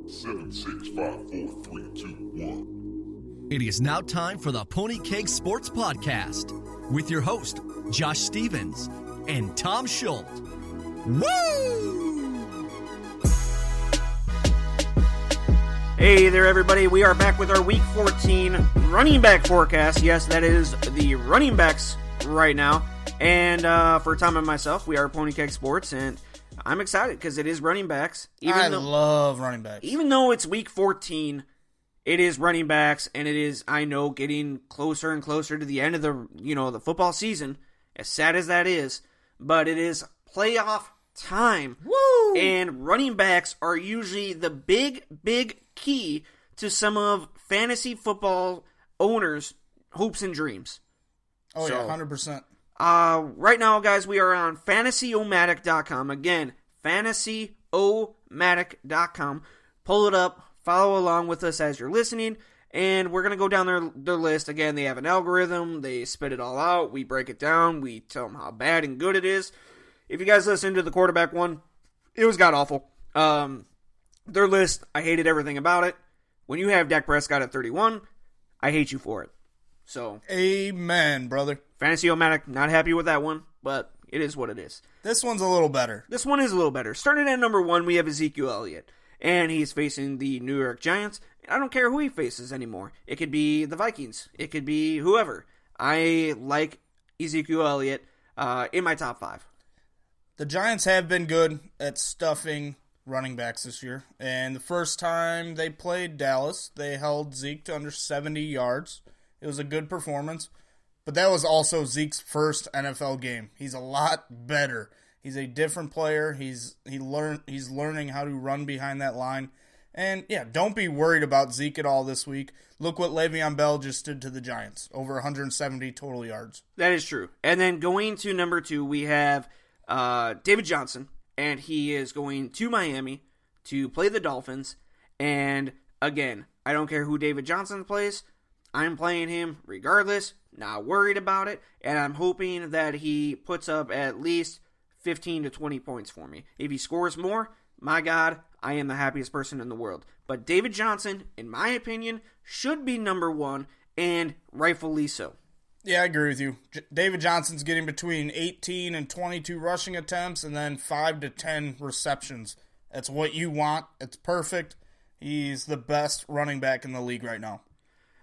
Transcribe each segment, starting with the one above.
Seven, 6, 5, 4, 3, 2, 1. It is now time for the Pony Keg Sports Podcast with your host, Josh Stevens and Tom Schultz. Woo! Hey there, everybody. We are back with our Week 14 running back forecast. Yes, that is the running backs right now. And for Tom and myself, we are Pony Keg Sports, and I'm excited because it is running backs. I love running backs. Even though it's Week 14, it is running backs, and it is, I know, getting closer and closer to the end of the football season, as sad as that is, but it is playoff time. Woo! And running backs are usually the big key to some of fantasy football owners' hopes and dreams. Oh, yeah, 100%. Right now, guys, we are on FantasyOmatic.com. Again, FantasyOmatic.com. Pull it up, follow along with us as you're listening, and we're going to go down their list. Again, they have an algorithm. They spit it all out. We break it down. We tell them how bad and good it is. If you guys listen to the quarterback one, it was god-awful. Their list, I hated everything about it. When you have Dak Prescott at 31, I hate you for it. So, amen, brother. FantasyOmatic, not happy with that one, but it is what it is. This one's a little better. This one is a little better. Starting at number 1, we have Ezekiel Elliott, and he's facing the New York Giants. I don't care who he faces anymore. It could be the Vikings. It could be whoever. I like Ezekiel Elliott in my top 5. The Giants have been good at stuffing running backs this year, and the first time they played Dallas, they held Zeke to under 70 yards. It was a good performance, but that was also Zeke's first NFL game. He's a lot better. He's a different player. He's learning how to run behind that line. And yeah, don't be worried about Zeke at all this week. Look what Le'Veon Bell just did to the Giants, over 170 total yards. That is true. And then going to number 2, we have David Johnson, and he is going to Miami to play the Dolphins. And again, I don't care who David Johnson plays. I'm playing him regardless, not worried about it, and I'm hoping that he puts up at least 15 to 20 points for me. If he scores more, my God, I am the happiest person in the world. But David Johnson, in my opinion, should be number 1, and rightfully so. Yeah, I agree with you. David Johnson's getting between 18 and 22 rushing attempts and then 5 to 10 receptions. That's what you want. It's perfect. He's the best running back in the league right now.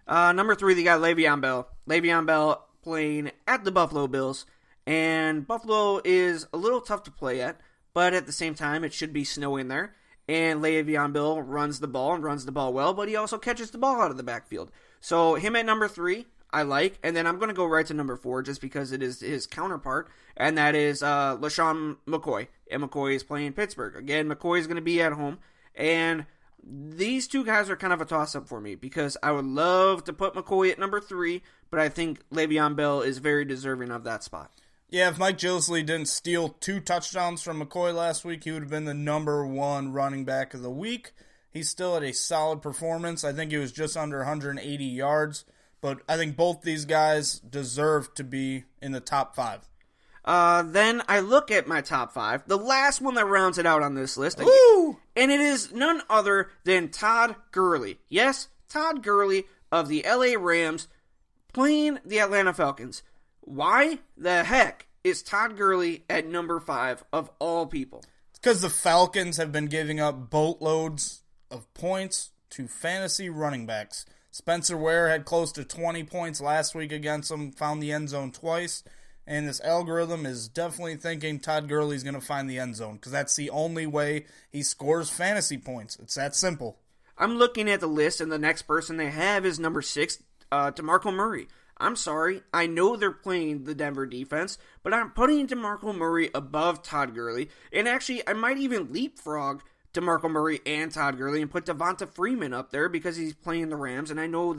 Number 3, they got Le'Veon Bell. Le'Veon Bell playing at the Buffalo Bills, and Buffalo is a little tough to play at, but at the same time, it should be snowing there, and Le'Veon Bell runs the ball and runs the ball well, but he also catches the ball out of the backfield. So him at number 3, I like, and then I'm going to go right to number 4 just because it is his counterpart, and that is LaShawn McCoy, and McCoy is playing Pittsburgh. Again, McCoy is going to be at home, and these two guys are kind of a toss-up for me because I would love to put McCoy at number 3, but I think Le'Veon Bell is very deserving of that spot. Yeah, if Mike Gillislee didn't steal 2 touchdowns from McCoy last week, he would have been the number 1 running back of the week. He still had a solid performance. I think he was just under 180 yards, but I think both these guys deserve to be in the top 5. Then I look at my top 5, the last one that rounds it out on this list. Woo! And it is none other than Todd Gurley. Yes, Todd Gurley of the LA Rams playing the Atlanta Falcons. Why the heck is Todd Gurley at number 5 of all people? It's because the Falcons have been giving up boatloads of points to fantasy running backs. Spencer Ware had close to 20 points last week against them, found the end zone twice. And this algorithm is definitely thinking Todd Gurley's going to find the end zone because that's the only way he scores fantasy points. It's that simple. I'm looking at the list, and the next person they have is number 6, DeMarco Murray. I'm sorry. I know they're playing the Denver defense, but I'm putting DeMarco Murray above Todd Gurley. And actually, I might even leapfrog DeMarco Murray and Todd Gurley and put Devonta Freeman up there because he's playing the Rams. And I know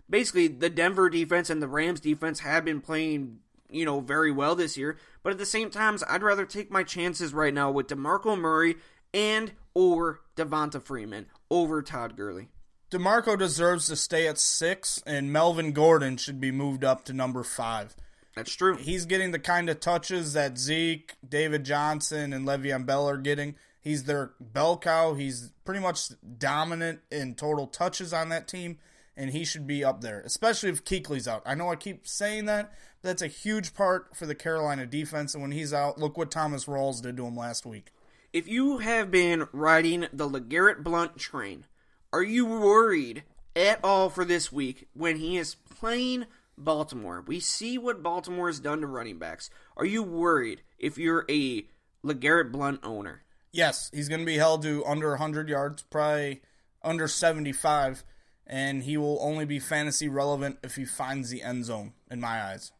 basically the Denver defense and the Rams defense have been playing very well this year. But at the same time, I'd rather take my chances right now with DeMarco Murray and or Devonta Freeman over Todd Gurley. DeMarco deserves to stay at 6, and Melvin Gordon should be moved up to number 5. That's true. He's getting the kind of touches that Zeke, David Johnson, and Le'Veon Bell are getting, He's their bell cow. He's pretty much dominant in total touches on that team, and he should be up there, especially if Kuechly's out. I know I keep saying that, but that's a huge part for the Carolina defense, and when he's out, look what Thomas Rawls did to him last week. If you have been riding the LeGarrette Blount train, are you worried at all for this week when he is playing Baltimore? We see what Baltimore has done to running backs. Are you worried if you're a LeGarrette Blount owner? Yes, he's going to be held to under 100 yards, probably under 75, and he will only be fantasy relevant if he finds the end zone, in my eyes.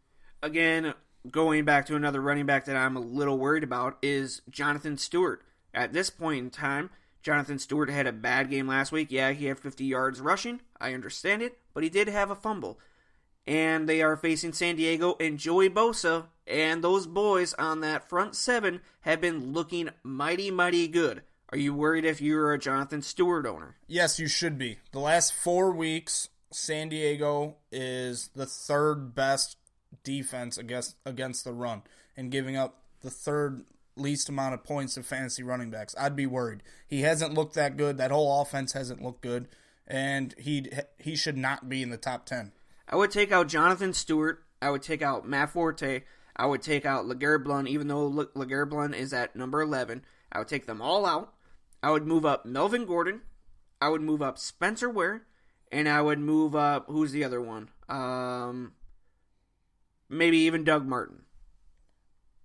Again, going back to another running back that I'm a little worried about is Jonathan Stewart. At this point in time, Jonathan Stewart had a bad game last week. Yeah, he had 50 yards rushing. I understand it, but he did have a fumble. And they are facing San Diego and Joey Bosa, and those boys on that front seven have been looking mighty, mighty good. Are you worried if you're a Jonathan Stewart owner? Yes, you should be. The last 4 weeks, San Diego is the third best defense against the run and giving up the third least amount of points to fantasy running backs. I'd be worried. He hasn't looked that good. That whole offense hasn't looked good, and he should not be in the top 10. I would take out Jonathan Stewart. I would take out Matt Forte. I would take out LeGarrette Blount, even though LeGarrette Blount is at number 11. I would take them all out. I would move up Melvin Gordon. I would move up Spencer Ware. And I would move up, who's the other one? Maybe even Doug Martin.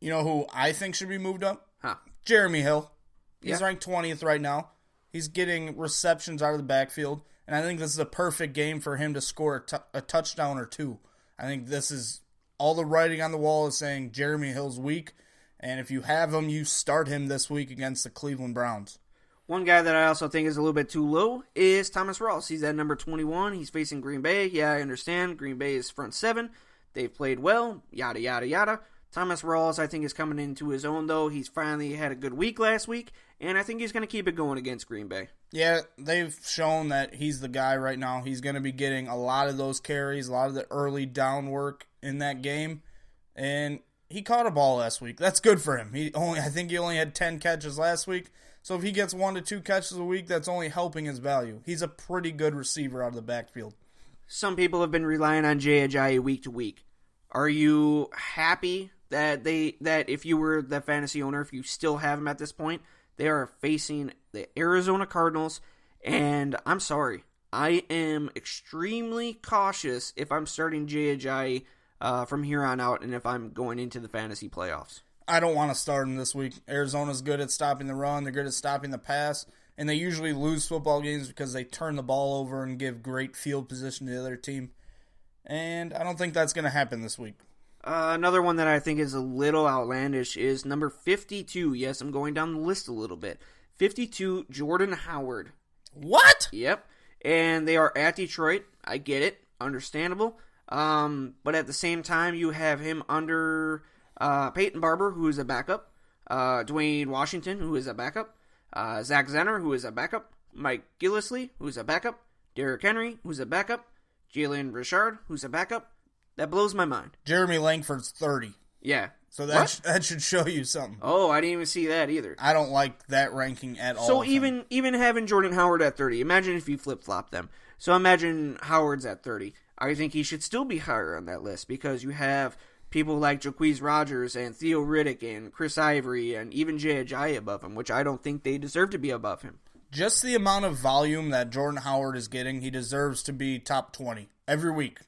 You know who I think should be moved up? Huh. Jeremy Hill. He's Yeah. ranked 20th right now. He's getting receptions out of the backfield. And I think this is a perfect game for him to score a touchdown or two. I think this is all the writing on the wall is saying Jeremy Hill's weak. And if you have him, you start him this week against the Cleveland Browns. One guy that I also think is a little bit too low is Thomas Rawls. He's at number 21. He's facing Green Bay. Yeah, I understand. Green Bay is front seven. They've played well. Yada, yada, yada. Thomas Rawls, I think, is coming into his own, though. He's finally had a good week last week, and I think he's going to keep it going against Green Bay. Yeah, they've shown that he's the guy right now. He's going to be getting a lot of those carries, a lot of the early down work in that game, and he caught a ball last week. That's good for him. I think he only had 10 catches last week, so if he gets 1 to 2 catches a week, that's only helping his value. He's a pretty good receiver out of the backfield. Some people have been relying on Jay Ajayi week to week. Are you happy that if you were the fantasy owner, if you still have him at this point, they are facing the Arizona Cardinals, and I'm sorry, I am extremely cautious if I'm starting Jay Ajayi from here on out, and if I'm going into the fantasy playoffs. I don't want to start him this week. Arizona's good at stopping the run, they're good at stopping the pass, and they usually lose football games because they turn the ball over and give great field position to the other team, and I don't think that's going to happen this week. Another one that I think is a little outlandish is number 52. Yes, I'm going down the list a little bit. 52, Jordan Howard. What? Yep. And they are at Detroit. I get it. Understandable. But at the same time, you have him under Peyton Barber, who is a backup. Dwayne Washington, who is a backup. Zach Zenner, who is a backup. Mike Gillislee, who is a backup. Derrick Henry, who's a backup. Jalen Richard, who's a backup. That blows my mind. Jeremy Langford's 30. Yeah. So that should show you something. Oh, I didn't even see that either. I don't like that ranking at all. So even having Jordan Howard at 30, imagine if you flip-flop them. So imagine Howard's at 30. I think he should still be higher on that list because you have people like Jaquez Rogers and Theo Riddick and Chris Ivory and even Jay Ajayi above him, which I don't think they deserve to be above him. Just the amount of volume that Jordan Howard is getting, he deserves to be top 20 every week.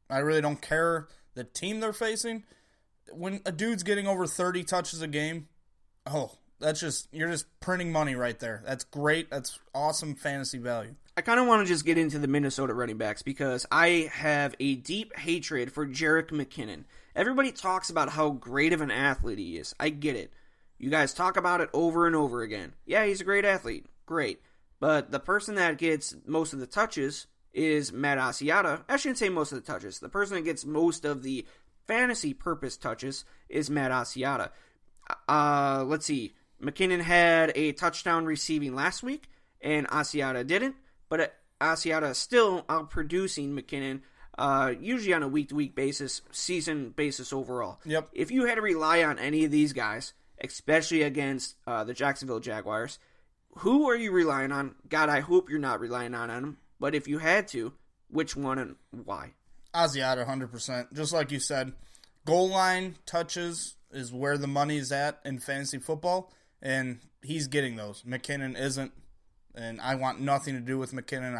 I really don't care the team they're facing. When a dude's getting over 30 touches a game, you're just printing money right there. That's great. That's awesome fantasy value. I kind of want to just get into the Minnesota running backs because I have a deep hatred for Jerick McKinnon. Everybody talks about how great of an athlete he is. I get it. You guys talk about it over and over again. Yeah, he's a great athlete. Great. But the person that gets most of the touches is Matt Asiata. I shouldn't say most of the touches. The person that gets most of the fantasy purpose touches is Matt Asiata. Let's see. McKinnon had a touchdown receiving last week, and Asiata didn't. But Asiata is still outproducing McKinnon, usually on a week-to-week basis, season basis overall. Yep. If you had to rely on any of these guys, especially against the Jacksonville Jaguars. Who are you relying on? God, I hope you're not relying on him. But if you had to, which one and why? Asiata, 100%. Just like you said, goal line touches is where the money is at in fantasy football, and he's getting those. McKinnon isn't, and I want nothing to do with McKinnon.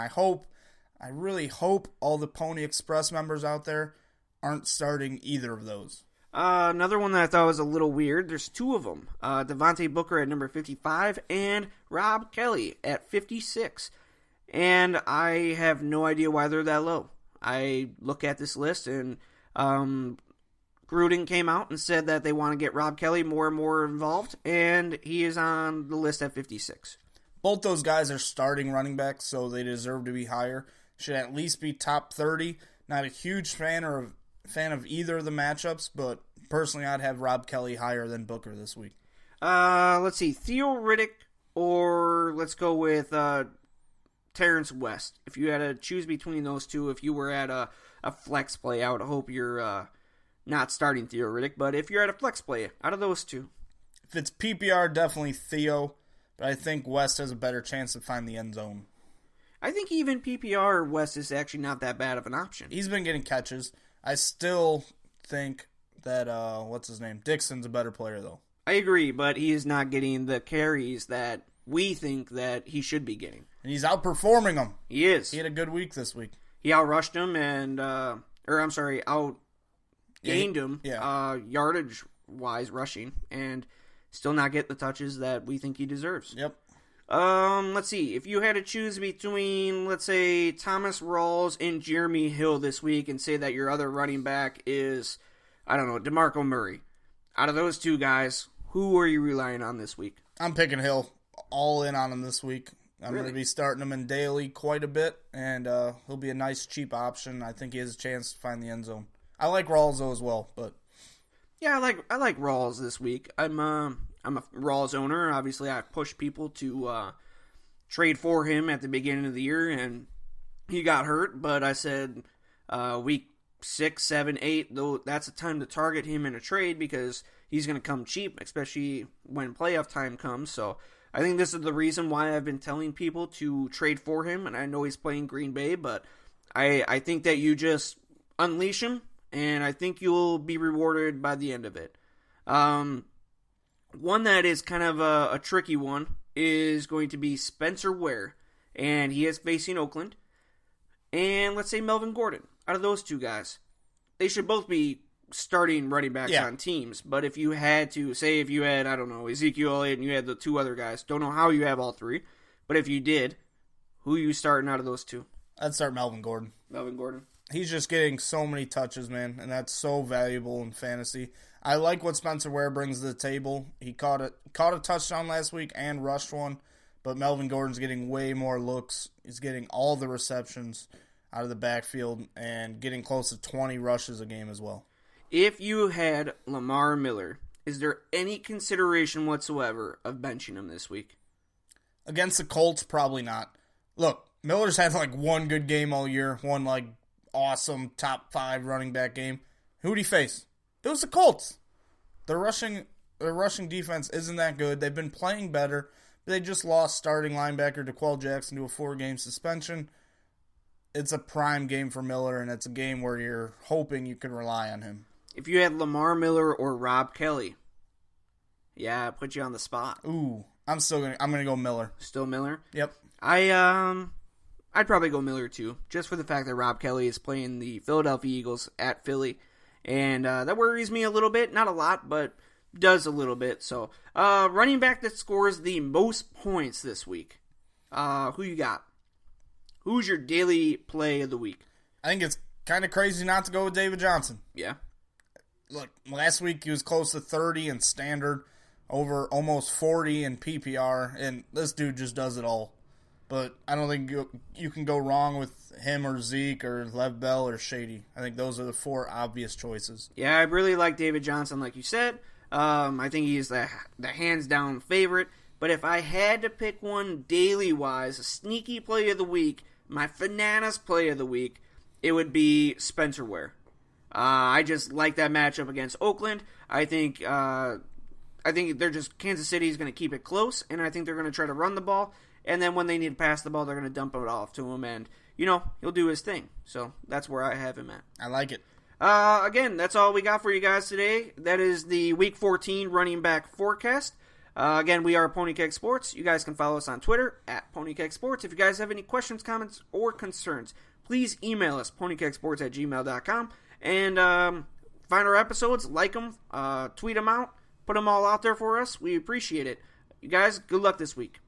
I really hope all the Pony Express members out there aren't starting either of those. Another one that I thought was a little weird. There's two of them. Devontae Booker at number 55 and Rob Kelly at 56. And I have no idea why they're that low. I look at this list and Gruden came out and said that they want to get Rob Kelly more and more involved, and he is on the list at 56. Both those guys are starting running backs, so they deserve to be higher. Should at least be top 30. Not a huge fan of either of the matchups, but personally I'd have Rob Kelly higher than Booker this week. Let's see, Theo Riddick, or let's go with Terrence West. If you had to choose between those two, if you were at a flex play, I would hope you're not starting Theo Riddick, but if you're at a flex play, out of those two. If it's PPR, definitely Theo, but I think West has a better chance to find the end zone. I think even PPR, West is actually not that bad of an option. He's been getting catches. I still think that, Dixon's a better player, though. I agree, but he is not getting the carries that we think that he should be getting. And he's outperforming them. He is. He had a good week this week. He outrushed him and, outgained him, yardage-wise rushing, and still not get the touches that we think he deserves. Yep. Let's see. If you had to choose between, let's say, Thomas Rawls and Jeremy Hill this week and say that your other running back is, DeMarco Murray. Out of those two guys, who are you relying on this week? I'm picking Hill. All in on him this week. I'm Really? going to be starting him in daily quite a bit, and he'll be a nice, cheap option. I think he has a chance to find the end zone. I like Rawls, though, as well, but... Yeah, I like Rawls this week. I'm a Rawls owner. Obviously, I pushed people to trade for him at the beginning of the year, and he got hurt. But I said week 6, 7, 8, though that's a time to target him in a trade because he's going to come cheap, especially when playoff time comes. So I think this is the reason why I've been telling people to trade for him. And I know he's playing Green Bay, but I think that you just unleash him, and I think you'll be rewarded by the end of it. One that is kind of a tricky one is going to be Spencer Ware, and he is facing Oakland. And let's say Melvin Gordon. Out of those two guys, they should both be starting running backs on teams. But if you had to, say if you had, Ezekiel Elliott and you had the two other guys, don't know how you have all three, but if you did, who are you starting out of those two? I'd start Melvin Gordon. Melvin Gordon. He's just getting so many touches, man, and that's so valuable in fantasy. I like what Spencer Ware brings to the table. He caught a touchdown last week and rushed one, but Melvin Gordon's getting way more looks. He's getting all the receptions out of the backfield and getting close to 20 rushes a game as well. If you had Lamar Miller, is there any consideration whatsoever of benching him this week? Against the Colts, probably not. Look, Miller's had one good game all year, one awesome top 5 running back game. Who'd he face? It was the Colts. Their rushing defense isn't that good. They've been playing better, but they just lost starting linebacker DeQuell Jackson to a 4-game suspension. It's a prime game for Miller, and it's a game where you're hoping you can rely on him. If you had Lamar Miller or Rob Kelly, yeah, put you on the spot. Ooh, I'm gonna go Miller. Still Miller? Yep. I'd probably go Miller too, just for the fact that Rob Kelly is playing the Philadelphia Eagles at Philly, and that worries me a little bit. Not a lot, but does a little bit. So, running back that scores the most points this week. Who you got? Who's your daily play of the week? I think it's kind of crazy not to go with David Johnson. Yeah. Look, last week he was close to 30 in standard, over almost 40 in PPR, and this dude just does it all. But I don't think you can go wrong with him or Zeke or Lev Bell or Shady. I think those are the 4 obvious choices. Yeah, I really like David Johnson, like you said. I think he's the hands-down favorite. But if I had to pick one daily-wise, a sneaky play of the week, my Bananas play of the week, it would be Spencer Ware. I just like that matchup against Oakland. I think I think Kansas City is going to keep it close, and I think they're going to try to run the ball, and then when they need to pass the ball, they're going to dump it off to him, and, he'll do his thing. So that's where I have him at. I like it. Again, that's all we got for you guys today. That is the Week 14 running back forecast. Again, we are Pony Keg Sports. You guys can follow us on Twitter at Pony Keg Sports. If you guys have any questions, comments, or concerns, please email us, ponykegsports@gmail.com. And find our episodes, like them, tweet them out, put them all out there for us. We appreciate it. You guys, good luck this week.